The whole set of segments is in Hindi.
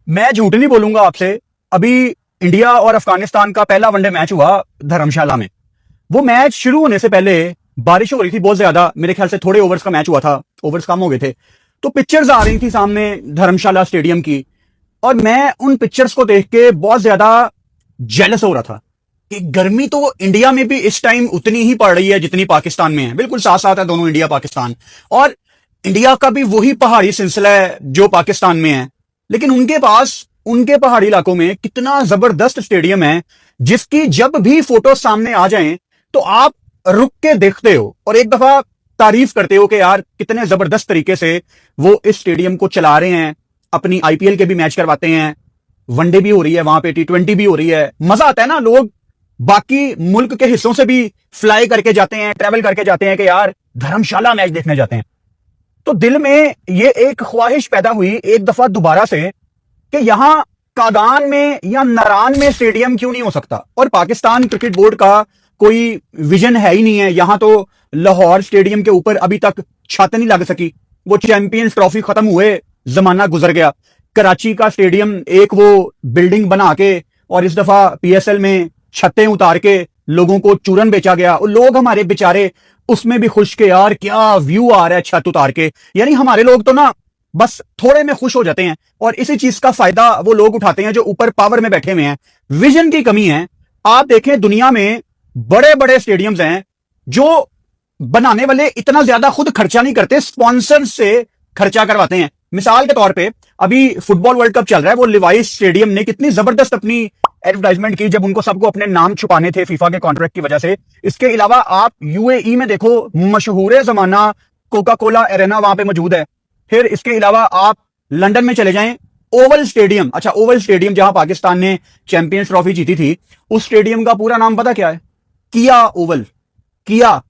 मैं झूठ नहीं बोलूंगा आपसे। अभी इंडिया और अफगानिस्तान का पहला वनडे मैच हुआ धर्मशाला में। वो मैच शुरू होने से पहले बारिश हो रही थी बहुत ज्यादा, मेरे ख्याल से थोड़े ओवर्स का मैच हुआ था, ओवर्स कम हो गए थे। तो पिक्चर्स आ रही थी सामने धर्मशाला स्टेडियम की, और मैं उन पिक्चर्स को देख के बहुत ज्यादा जेलस हो रहा था कि गर्मी तो इंडिया में भी इस टाइम उतनी ही पड़ रही है जितनी पाकिस्तान में है। बिल्कुल साथ साथ है दोनों, इंडिया पाकिस्तान। और इंडिया का भी वही पहाड़ी सिलसिला है जो पाकिस्तान में है, लेकिन उनके पास उनके पहाड़ी इलाकों में कितना जबरदस्त स्टेडियम है जिसकी जब भी फोटो सामने आ जाएं तो आप रुक के देखते हो और एक दफा तारीफ करते हो कि यार कितने जबरदस्त तरीके से वो इस स्टेडियम को चला रहे हैं। अपनी आईपीएल के भी मैच करवाते हैं, वनडे भी हो रही है वहां पे, T20 भी हो रही है। मजा आता है ना, लोग बाकी मुल्क के हिस्सों से भी फ्लाई करके जाते हैं, ट्रेवल करके जाते हैं कि यार धर्मशाला मैच देखने जाते हैं। तो दिल में ये एक ख्वाहिश पैदा हुई एक दफा दोबारा से कि यहां कागान में या नारान में स्टेडियम क्यों नहीं हो सकता। और पाकिस्तान क्रिकेट बोर्ड का कोई विजन है ही नहीं है। यहां तो लाहौर स्टेडियम के ऊपर अभी तक छत नहीं लग सकी। वो चैंपियंस ट्रॉफी खत्म हुए जमाना गुजर गया। कराची का स्टेडियम एक वो बिल्डिंग बना के और इस दफा पीएसएल में छतें उतार के लोगों को चूरन बेचा गया। और लोग हमारे बेचारे उसमें भी खुश के यार क्या व्यू आ रहा है छत उतार के। यानी हमारे लोग तो ना बस थोड़े में खुश हो जाते हैं, और इसी चीज का फायदा वो लोग उठाते हैं जो ऊपर पावर में बैठे हुए हैं। विजन की कमी है। आप देखें दुनिया में बड़े बड़े स्टेडियम्स हैं जो बनाने वाले इतना ज्यादा खुद खर्चा नहीं करते, स्पॉन्सर से खर्चा करवाते हैं। मिसाल के तौर पे अभी फुटबॉल वर्ल्ड कप चल रहा है, वो लिवाइस स्टेडियम ने कितनी जबरदस्त अपनी एडवर्टाइजमेंट की जब उनको सबको अपने नाम छुपाने थे फीफा के कॉन्ट्रैक्ट की वजह से। इसके अलावा आप यूएई में देखो, मशहूर जमाना कोका कोला एरेना वहां पे मौजूद है। फिर इसके अलावा आप लंदन में चले जाएं, ओवल स्टेडियम। अच्छा, ओवल स्टेडियम जहां पाकिस्तान ने चैंपियंस ट्रॉफी जीती थी, उस स्टेडियम का पूरा नाम पता क्या है? किया ओवल। किया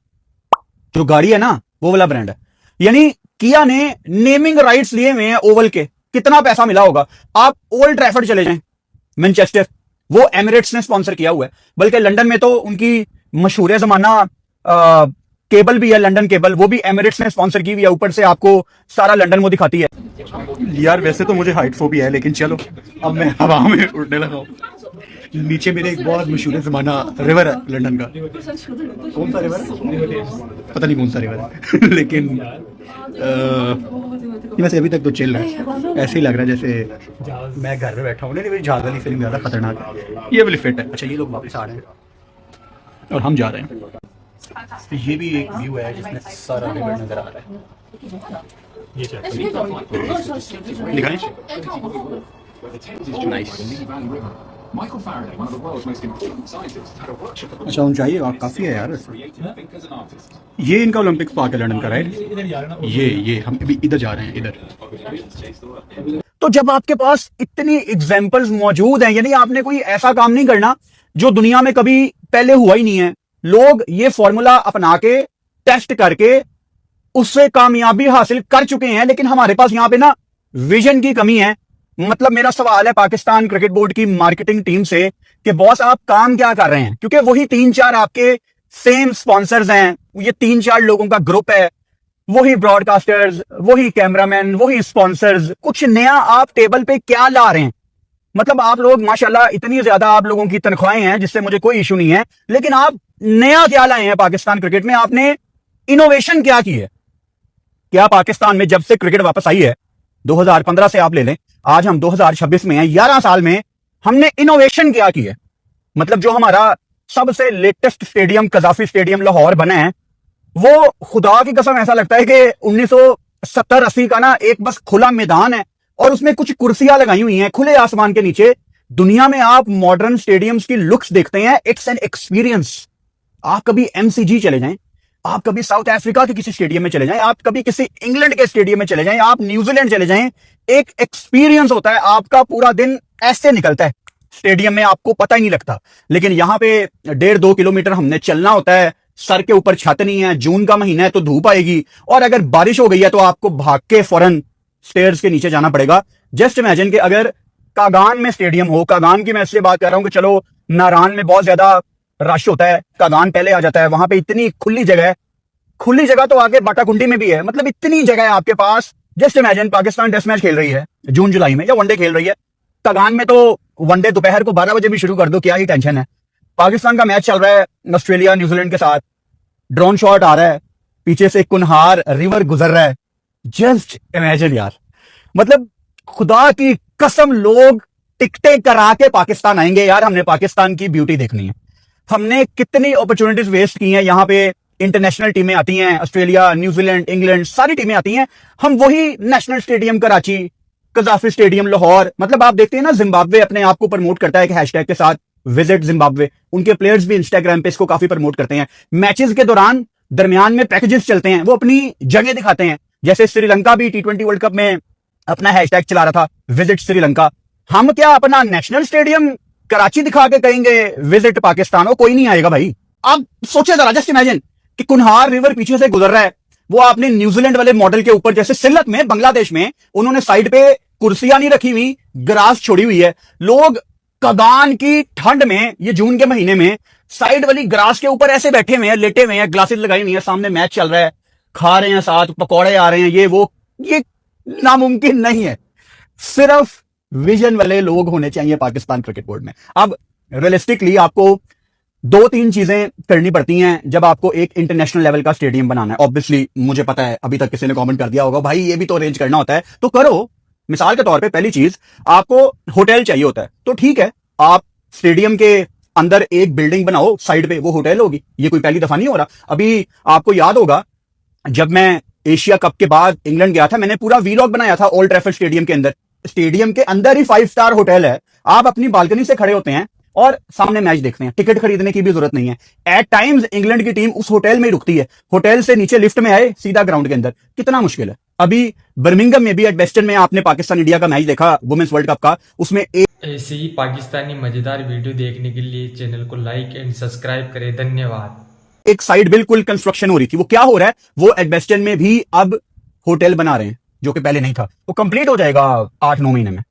जो गाड़ी है ना, वो वाला ब्रांड है। यानी किया ने नेमिंग राइट्स लिए हुए हैं ओवल के। कितना पैसा मिला होगा। आप ओल्ड ट्रैफर्ड चले जाएं, मैनचेस्टर, वो एमिरेट्स ने स्पॉन्सर किया हुआ है। बल्कि लंदन में तो उनकी मशहूर जमाना केबल भी है, लंदन केबल, वो भी एमिरेट्स ने स्पॉन्सर की हुई है। ऊपर से आपको सारा लंदन वो दिखाती है। यार वैसे तो मुझे हाइट फोबिया है, लेकिन चलो अब मैं हवा में उड़ने लगा हूँ। नीचे मेरे एक बहुत मशहूर जमाना रिवर है लंदन का। कौन सा रिवर है पता नहीं, कौन सा रिवर है लेकिन वैसे अभी तक तो चिल है। ऐसे ही लग रहा है जैसे मैं घर में बैठा हूँ। नहीं, मेरी जहाज वाली फिल्म ज्यादा खतरनाक है। ये वाली फिट है। अच्छा, ये लोग वापस आ रहे हैं और हम जा रहे हैं। तो ये भी एक व्यू है जिसमें सारा रिवर नजर आ रहा है। ये दिखाएं। अच्छा, ऊंचाई काफी है यार। ये इनका ओलंपिक पार्क है लंदन का, राइट? ये हम अभी इधर जा रहे हैं, इधर। तो जब आपके पास इतनी एग्जांपल्स मौजूद हैं, यानी आपने कोई ऐसा काम नहीं करना जो दुनिया में कभी पहले हुआ ही नहीं है। लोग ये फॉर्मूला अपना के टेस्ट करके उससे कामयाबी हासिल कर चुके हैं, लेकिन हमारे पास यहां पे ना विजन की कमी है। मतलब मेरा सवाल है पाकिस्तान क्रिकेट बोर्ड की मार्केटिंग टीम से कि बॉस आप काम क्या कर रहे हैं? क्योंकि वही 3-4 आपके सेम स्पॉन्सर्स हैं, ये 3-4 लोगों का ग्रुप है, वही ब्रॉडकास्टर्स, वही कैमरामैन, वही स्पॉन्सर्स। कुछ नया आप टेबल पे क्या ला रहे हैं? मतलब आप लोग माशाल्लाह इतनी ज्यादा आप लोगों की तनख्वाहें हैं जिससे मुझे कोई इशू नहीं है, लेकिन आप नया क्या लाए हैं पाकिस्तान क्रिकेट में? आपने इनोवेशन क्या की है? क्या पाकिस्तान में जब से क्रिकेट वापस आई है, 2015 से आप ले लें, आज हम 2026 में हैं, 11 साल में हमने इनोवेशन क्या की है? मतलब जो हमारा सबसे latest stadium Gaddafi stadium Lahore बना है, वो खुदा की कसम ऐसा लगता है कि 1970-80 का ना एक बस खुला मैदान है और उसमें कुछ कुर्सियां लगाई हुई हैं खुले आसमान के नीचे। दुनिया में आप मॉडर्न स्टेडियम्स की लुक्स देखते हैं, इट्स एन एक्सपीरियंस। आप कभी एमसीजी चले जाएं, आप कभी साउथ अफ्रीका के किसी स्टेडियम में चले जाएं, आप कभी किसी इंग्लैंड के स्टेडियम में चले जाएं, आप न्यूजीलैंड चले जाएं, एक एक्सपीरियंस होता है। आपका पूरा दिन ऐसे निकलता है स्टेडियम में, आपको पता ही नहीं लगता। लेकिन यहां पे 1.5-2 किलोमीटर हमने चलना होता है, सर के ऊपर छत नहीं है, जून का महीना है तो धूप आएगी, और अगर बारिश हो गई है तो आपको भाग के फौरन स्टेयर्स के नीचे जाना पड़ेगा। जस्ट इमेजिन कि अगर कागान में स्टेडियम हो, कागान की मैं इसलिए बात कर रहा हूं कि चलो नारान में बहुत ज्यादा रश होता है, कागान पहले आ जाता है, वहां पे इतनी खुली जगह है। खुली जगह तो आगे बाटाकुंडी में भी है, मतलब इतनी जगह है आपके पास। Just imagine Pakistan test match खेल रही है जून जुलाई में, या वनडे खेल रही है, कगान में तो वनडे दोपहर को 12 बजे भी शुरू कर दो, क्या ही टेंशन है। पाकिस्तान का मैच चल रहा है ऑस्ट्रेलिया न्यूजीलैंड के साथ, ड्रोन शॉट आ रहा है, पीछे से कुनहार रिवर गुजर रहा है। जस्ट इमेजिन यार, मतलब खुदा की कसम लोग टिकटें करा के पाकिस्तान आएंगे यार, हमने पाकिस्तान की ब्यूटी देखनी है। हमने कितनी अपॉर्चुनिटीज वेस्ट की हैं, यहाँ पे इंटरनेशनल टीमें आती हैं, ऑस्ट्रेलिया न्यूजीलैंड इंग्लैंड सारी टीमें आती हैं, हम वही national stadium Karachi, Gaddafi stadium Lahore, मतलब आप देखते हैं ना जिम्बाब्वे अपने आप को प्रमोट करता है एक हैशटैग के साथ, विजिट जिम्बाब्वे। उनके प्लेयर्स भी इंस्टाग्राम पे इसको काफी प्रमोट करते हैं। मैचेस के दौरान दरमियान में पैकेजेस चलते हैं, वो अपनी जगह दिखाते हैं। जैसे श्रीलंका भी T20 वर्ल्ड कप में अपना हैशटैग चला रहा था, विजिट श्रीलंका। हम क्या अपना नेशनल स्टेडियम कराची दिखा के कहेंगे विजिट पाकिस्तान? कोई नहीं आएगा भाई। आप सोचे जरा, जस्ट इमेजिन कि कुनहार रिवर पीछे से गुजर रहा है, वो आपने न्यूजीलैंड वाले मॉडल के ऊपर, जैसे सिलत में बांग्लादेश में उन्होंने साइड पे कुर्सियां नहीं रखी हुई, ग्रास छोड़ी हुई है। लोग कगान की ठंड में, ये जून के महीने में, साइड वाली ग्रास के ऊपर ऐसे बैठे हुए हैं, लेटे हुए हैं, ग्लासेस लगाई हुई है, सामने मैच चल रहा है, खा रहे हैं, साथ पकौड़े आ रहे हैं, ये नामुमकिन नहीं है। सिर्फ विजन वाले लोग होने चाहिए पाकिस्तान क्रिकेट बोर्ड में। अब रियलिस्टिकली आपको 2-3 चीजें करनी पड़ती हैं जब आपको एक इंटरनेशनल लेवल का स्टेडियम बनाना है। ऑब्वियसली मुझे पता है अभी तक किसी ने कमेंट कर दिया होगा भाई ये भी तो अरेंज करना होता है, तो करो। मिसाल के तौर पे पहली चीज, आपको होटल चाहिए होता है, तो ठीक है, आप स्टेडियम के अंदर एक बिल्डिंग बनाओ, साइड पे वो होटल होगी। ये कोई पहली दफा नहीं हो रहा। अभी आपको याद होगा जब मैं एशिया कप के बाद इंग्लैंड गया था, मैंने पूरा वीलॉग बनाया था ओल्ड ट्रैफर्ड स्टेडियम के अंदर। स्टेडियम के अंदर ही 5 स्टार होटल है, आप अपनी बालकनी से खड़े होते हैं और सामने मैच देखते हैं, टिकट खरीदने की भी जरूरत नहीं है। एट टाइम्स इंग्लैंड की टीम उस होटल में ही रुकती है, होटल से नीचे लिफ्ट में आए सीधा ग्राउंड के अंदर। कितना मुश्किल है। अभी बर्मिंघम में भी एडवेस्टन में आपने पाकिस्तान इंडिया का मैच देखा वुमेन्स वर्ल्ड कप का, उसमें ऐसे ही पाकिस्तानी मजेदार वीडियो देखने के लिए चैनल को लाइक एंड सब्सक्राइब करें। धन्यवाद। एक साइड बिल्कुल कंस्ट्रक्शन हो रही थी, वो क्या हो रहा है, वो एडवेस्टन में भी अब होटल बना रहे हैं, जो कि पहले नहीं था। वो कंप्लीट हो जाएगा 8-9 महीने में।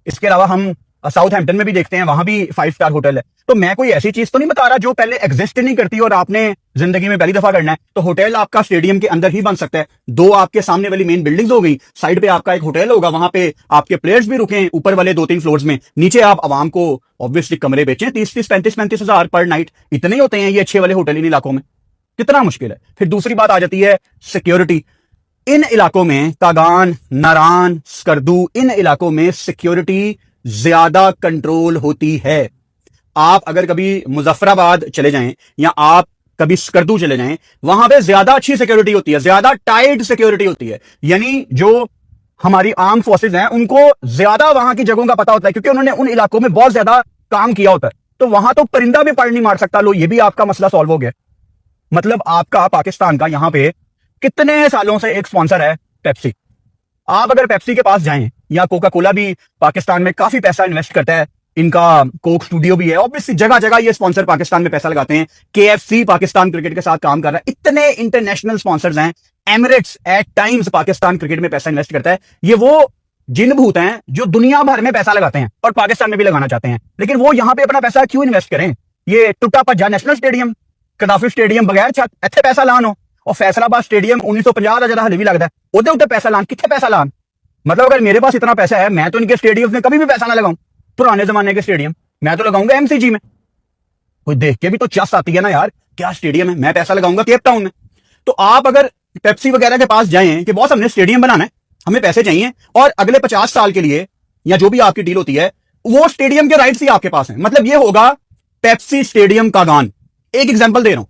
इसके अलावा हम साउथहैम्पटन में भी देखते हैं, वहां भी 5 स्टार होटल है। तो मैं कोई ऐसी चीज तो नहीं बता रहा जो पहले एग्जिस्ट नहीं करती और आपने जिंदगी में पहली दफा करना है। तो होटल आपका स्टेडियम के अंदर ही बन सकता है। 2 आपके सामने वाली मेन बिल्डिंग्स हो गई, साइड पे आपका एक होटल होगा, वहां पे आपके प्लेयर्स भी रुके, ऊपर वाले 2-3 फ्लोर्स में, नीचे आप आवाम को ऑब्वियसली कमरे बेचें। 30-30, 35-35 हजार पर नाइट, इतने ही होते हैं ये अच्छे वाले होटल इन इलाकों में। कितना मुश्किल है। फिर दूसरी बात आ जाती है सिक्योरिटी। इन इलाकों में कागान, नारान, स्कर्दू, इन इलाकों में सिक्योरिटी ज्यादा कंट्रोल होती है। आप अगर कभी मुजफ्फराबाद चले जाएं या आप कभी स्कर्दू चले जाएं, वहां पे ज्यादा अच्छी सिक्योरिटी होती है, ज्यादा टाइट सिक्योरिटी होती है। यानी जो हमारी आर्म फोर्सेज हैं उनको ज्यादा वहां की जगहों का पता होता है, क्योंकि उन्होंने उन इलाकों में बहुत ज्यादा काम किया होता है। तो वहां तो परिंदा भी पड़ नहीं मार सकता। लो, ये भी आपका मसला सॉल्व हो गया। मतलब आपका पाकिस्तान का यहां पे कितने सालों से एक स्पॉन्सर है पेप्सी। आप अगर पेप्सी के पास जाएं, या कोका कोला भी पाकिस्तान में काफी पैसा इन्वेस्ट करता है, इनका कोक स्टूडियो भी है, ऑब्वियसली जगह जगह ये स्पॉन्सर पाकिस्तान में पैसा लगाते हैं। KFC पाकिस्तान क्रिकेट के साथ काम कर रहा है, इतने इंटरनेशनल स्पॉन्सर्स हैं। Emirates at Times Pakistan cricket में पैसा इन्वेस्ट करता है। ये वो जिन भूत हैं जो दुनिया भर में पैसा लगाते हैं और पाकिस्तान में भी लगाना चाहते हैं, लेकिन वो यहां पे अपना पैसा क्यों इन्वेस्ट करें? ये टुटा भज्जा नेशनल स्टेडियम, कदाफी स्टेडियम बगैर छत, इत्थे पैसा लान हो, और फैसलाबाद स्टेडियम 1950 का जरा हले भी लगता है, ਉਹਦੇ ਉੱਤੇ पैसा लान, कितने पैसा लान? मतलब अगर मेरे पास इतना पैसा है, मैं तो इनके स्टेडियम में कभी भी पैसा ना लगाऊं। पुराने जमाने के स्टेडियम मैं तो लगाऊंगा MCG में। कोई देख के भी तो चस आती है ना यार, क्या स्टेडियम है, मैं पैसा लगाऊंगा केप टाउन में। तो आप अगर पेप्सी वगैरह के पास जाएं कि बॉस हमने स्टेडियम बनाना है, हमें पैसे चाहिए, और अगले 50 साल के लिए या जो भी आपकी डील होती है, वो स्टेडियम के राइट्स ही आपके पास है। मतलब ये होगा पेप्सी स्टेडियम कागान। एक एग्जाम्पल दे रहा हूं।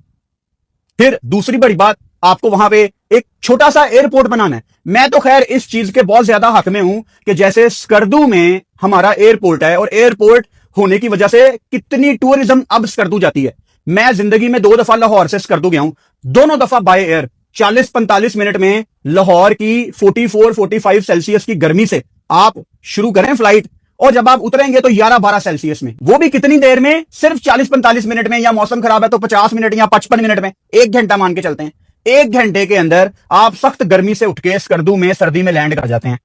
फिर दूसरी बड़ी बात, आपको वहां पे एक छोटा सा एयरपोर्ट बनाना है। मैं तो खैर इस चीज के बहुत ज्यादा हक में हूं कि जैसे स्कर्दू में हमारा एयरपोर्ट है, और एयरपोर्ट होने की वजह से कितनी टूरिज्म अब स्कर्दू जाती है। मैं जिंदगी में 2 दफा लाहौर से स्कर्दू गया हूं, दोनों दफा बाय एयर। 40-45 मिनट में लाहौर की 44-45 सेल्सियस की गर्मी से आप शुरू करें फ्लाइट, और जब आप उतरेंगे तो 11-12 सेल्सियस में, वो भी कितनी देर में, सिर्फ 40-45 मिनट में, या मौसम खराब है तो 50 मिनट या 55 मिनट में, 1 घंटा मान के चलते हैं। 1 घंटे के अंदर आप सख्त गर्मी से उठ के स्कर्दू में सर्दी में लैंड कर जाते हैं।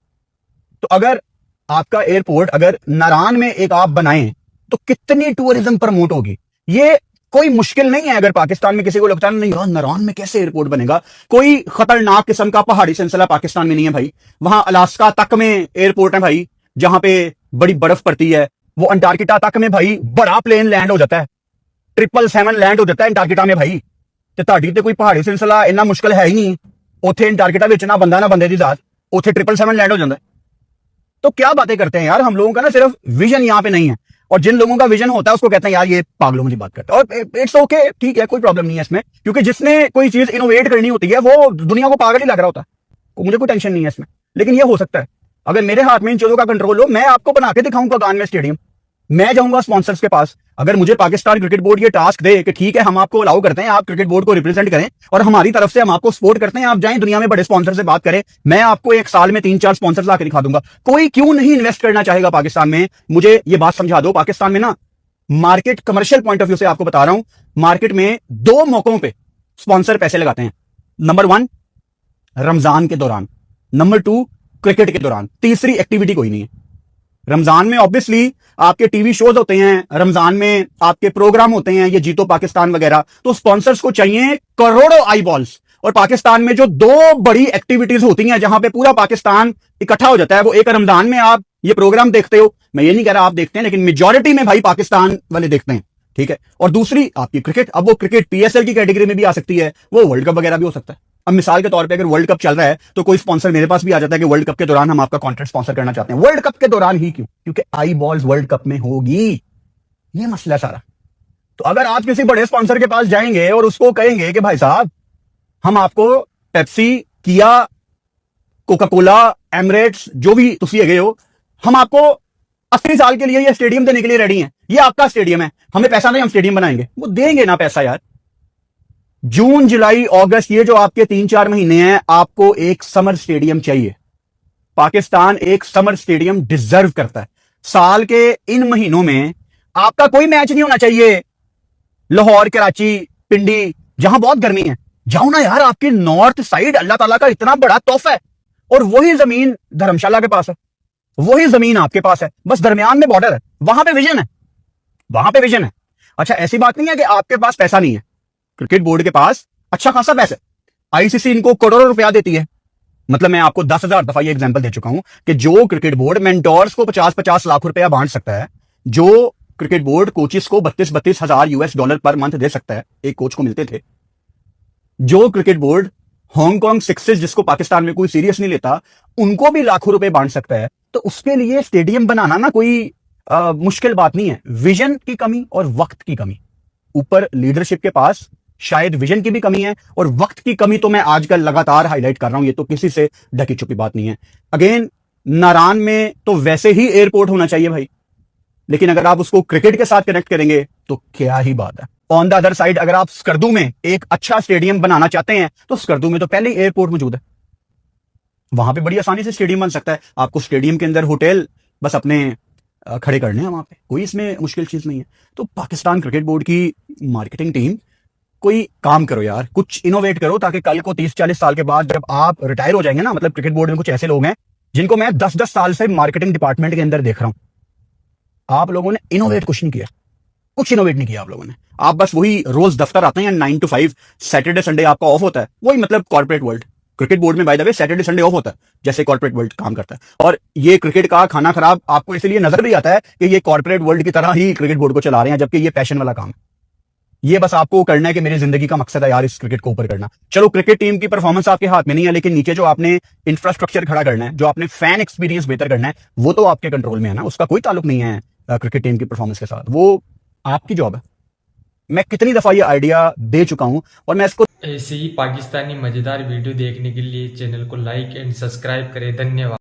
तो अगर आपका एयरपोर्ट अगर नारान में एक आप बनाएं तो कितनी टूरिज्म प्रमोट होगी। ये कोई मुश्किल नहीं है। अगर पाकिस्तान में किसी को लगता है नहीं यार नारान में कैसे एयरपोर्ट बनेगा, कोई खतरनाक किस्म का पहाड़ी सिलसिला पाकिस्तान में नहीं है भाई। वहां अलास्का तक में एयरपोर्ट है भाई, जहां पे बड़ी बर्फ पड़ती है, वो अंटार्कटिका तक में भाई बड़ा प्लेन लैंड हो जाता है, 777 लैंड हो जाता है अंटार्कटिका में भाई। ਤੇ ਤੁਹਾਡੀ ਤੇ ਕੋਈ ਪਹਾੜੀ ਸਿਲਸਿਲਾ ਇੰਨਾ ਮੁਸ਼ਕਲ ਹੈ ਹੀ ਨਹੀਂ, ਉੱਥੇ अंटार्कटिका ਵਿੱਚ ना बंदा ना बंदे ਦੀ ਜ਼ਾत, ਉੱਥੇ 777 लैंड हो जाता है। तो क्या बातें करते हैं यार, हम लोगों का ना सिर्फ विजन यहाँ पे नहीं है, और जिन लोगों का विजन होता है उसको कहते हैं यार ये पागलों की बात करता है। और इट्स ओके, ठीक है, कोई प्रॉब्लम नहीं है इसमें, क्योंकि जिसने कोई चीज इनोवेट करनी होती है वो दुनिया को पागल ही लग रहा होता है, मुझे कोई टेंशन नहीं है इसमें। लेकिन ये हो सकता है अगर मेरे हाथ में इन चीजों का कंट्रोल हो, मैं आपको बना के दिखाऊंगा गान में स्टेडियम, मैं जाऊंगा स्पॉन्सर्स के पास। अगर मुझे पाकिस्तान क्रिकेट बोर्ड ये टास्क दे कि ठीक है हम आपको अलाउ करते हैं, आप क्रिकेट बोर्ड को रिप्रेजेंट करें और हमारी तरफ से हम आपको सपोर्ट करते हैं, आप जाएं दुनिया में बड़े स्पॉन्सर से बात करें, मैं आपको एक साल में 3-4 स्पॉन्सर ला के दिखा दूंगा। कोई क्यों नहीं इन्वेस्ट करना चाहेगा पाकिस्तान में? मुझे ये बात समझा दो, पाकिस्तान में ना market, commercial point of view से आपको बता रहा हूं, मार्केट में 2 मौकों पे स्पॉन्सर पैसे लगाते हैं। नंबर 1 रमजान के दौरान, नंबर 2 क्रिकेट के दौरान, तीसरी एक्टिविटी कोई नहीं है। रमजान में ऑब्वियसली आपके टीवी शोज होते हैं, रमजान में आपके प्रोग्राम होते हैं, ये जीतो पाकिस्तान वगैरह, तो स्पॉन्सर्स को चाहिए करोड़ों आई बॉल्स। और पाकिस्तान में जो 2 बड़ी एक्टिविटीज होती हैं जहां पे पूरा पाकिस्तान इकट्ठा हो जाता है, वो एक रमजान में आप ये प्रोग्राम देखते हो, मैं ये नहीं कह रहा आप देखते हैं, लेकिन मेजॉरिटी में भाई पाकिस्तान वाले देखते हैं, ठीक है। और दूसरी आपकी क्रिकेट, अब वो क्रिकेट पीएसएल की कैटेगरी में भी आ सकती है, वो वर्ल्ड कप वगैरह भी हो सकता है। अब मिसाल के तौर पे अगर वर्ल्ड कप चल रहा है तो कोई स्पॉन्सर मेरे पास भी आ जाता है कि वर्ल्ड कप के दौरान हम आपका कॉन्टेंट स्पॉन्सर करना चाहते हैं। वर्ल्ड कप के दौरान ही क्यों? क्योंकि आई बॉल्स वर्ल्ड कप में होगी, ये मसला सारा। तो अगर आप किसी बड़े स्पॉन्सर के पास जाएंगे और उसको कहेंगे कि भाई साहब हम आपको पेप्सी, किया, कोका कोला, एमरेट्स, जो भी तुसी गए हो, हम आपको 80 साल के लिए ये स्टेडियम देने के लिए रेडी हैं, ये आपका स्टेडियम है, हमें पैसा नहीं, हम स्टेडियम बनाएंगे। वो देंगे ना पैसा यार। जून, जुलाई, अगस्त, ये जो आपके 3-4 महीने हैं, आपको एक समर स्टेडियम चाहिए। पाकिस्तान एक समर स्टेडियम डिजर्व करता है। साल के इन महीनों में आपका कोई मैच नहीं होना चाहिए लाहौर, कराची, पिंडी, जहां बहुत गर्मी है। जाओ ना यार, आपकी नॉर्थ साइड अल्लाह ताला का इतना बड़ा तोहफा है, और वही जमीन धर्मशाला के पास है, वही जमीन आपके पास है, बस दरमियान में बॉर्डर है, वहां पे विजन है, वहां पे विजन है। अच्छा, ऐसी बात नहीं है कि आपके पास पैसा नहीं है, क्रिकेट बोर्ड के पास अच्छा खासा पैसा है, आईसीसी इनको करोड़ों रुपया देती है। मतलब मैं आपको 10,000 दफा ये एग्जांपल दे चुका हूं कि जो क्रिकेट बोर्ड मेंटोर्स को 50-50 लाख रुपया बांट सकता है, जो क्रिकेट बोर्ड कोचेस को 32-32 हजार $US पर मंथ दे सकता है, एक कोच को मिलते थे, जो क्रिकेट बोर्ड हांगकांग सिक्सेस, जिसको पाकिस्तान में कोई सीरियस नहीं लेता, उनको भी लाखों रुपए बांट सकता है, तो उसके लिए स्टेडियम बनाना ना कोई मुश्किल बात नहीं है। विजन की कमी और वक्त की कमी, ऊपर लीडरशिप के पास शायद विजन की भी कमी है, और वक्त की कमी तो मैं आजकल लगातार हाईलाइट कर रहा हूं, ये तो किसी से ढकी छुपी बात नहीं है। अगेन, नारान में तो वैसे ही एयरपोर्ट होना चाहिए भाई, लेकिन अगर आप उसको क्रिकेट के साथ कनेक्ट करेंगे तो क्या ही बात है। ऑन द अदर साइड, अगर आप स्कर्दू में एक अच्छा स्टेडियम बनाना चाहते हैं तो स्कर्दू में तो पहले ही एयरपोर्ट मौजूद है, वहां पे बड़ी आसानी से स्टेडियम बन सकता है। आपको स्टेडियम के अंदर होटल बस अपने खड़े करने हैं वहां पे, कोई इसमें मुश्किल चीज नहीं है। तो पाकिस्तान क्रिकेट बोर्ड की मार्केटिंग टीम, कोई काम करो यार, कुछ इनोवेट करो, ताकि कल को 30-40 साल के बाद जब आप रिटायर हो जाएंगे ना, मतलब क्रिकेट बोर्ड में कुछ ऐसे लोग हैं जिनको मैं 10-10 साल से मार्केटिंग डिपार्टमेंट के अंदर देख रहा हूं, आप लोगों ने इनोवेट कुछ नहीं किया, कुछ इनोवेट नहीं किया आप लोगों ने। आप बस वही रोज दफ्तर आते हैं 9 to 5, सैटरडे संडे आपका ऑफ होता है, वही मतलब कॉर्पोरेट वर्ल्ड। क्रिकेट बोर्ड में by the way Saturday Sunday off होता है, जैसे कॉर्पोरेट वर्ल्ड काम करता है। और ये क्रिकेट का खाना खराब आपको इसलिए नजर भी आता है कि ये कॉर्पोरेट वर्ल्ड की तरह ही क्रिकेट बोर्ड को चला रहे हैं, जबकि ये पैशन वाला काम है। ये बस आपको करना है कि मेरी जिंदगी का मकसद है यार इस क्रिकेट को ऊपर करना। चलो, क्रिकेट टीम की परफॉर्मेंस आपके हाथ में नहीं है, लेकिन नीचे जो आपने इंफ्रास्ट्रक्चर खड़ा करना है, जो आपने फैन एक्सपीरियंस बेहतर करना है, वो तो आपके कंट्रोल में है ना, उसका कोई ताल्लुक नहीं है क्रिकेट टीम की परफॉर्मेंस के साथ, वो आपकी जॉब है। मैं कितनी दफा ये आइडिया दे चुका हूं, और मैं इसको ऐसे ही पाकिस्तानी मजेदार वीडियो देखने के लिए चैनल को लाइक एंड सब्सक्राइब करें। धन्यवाद।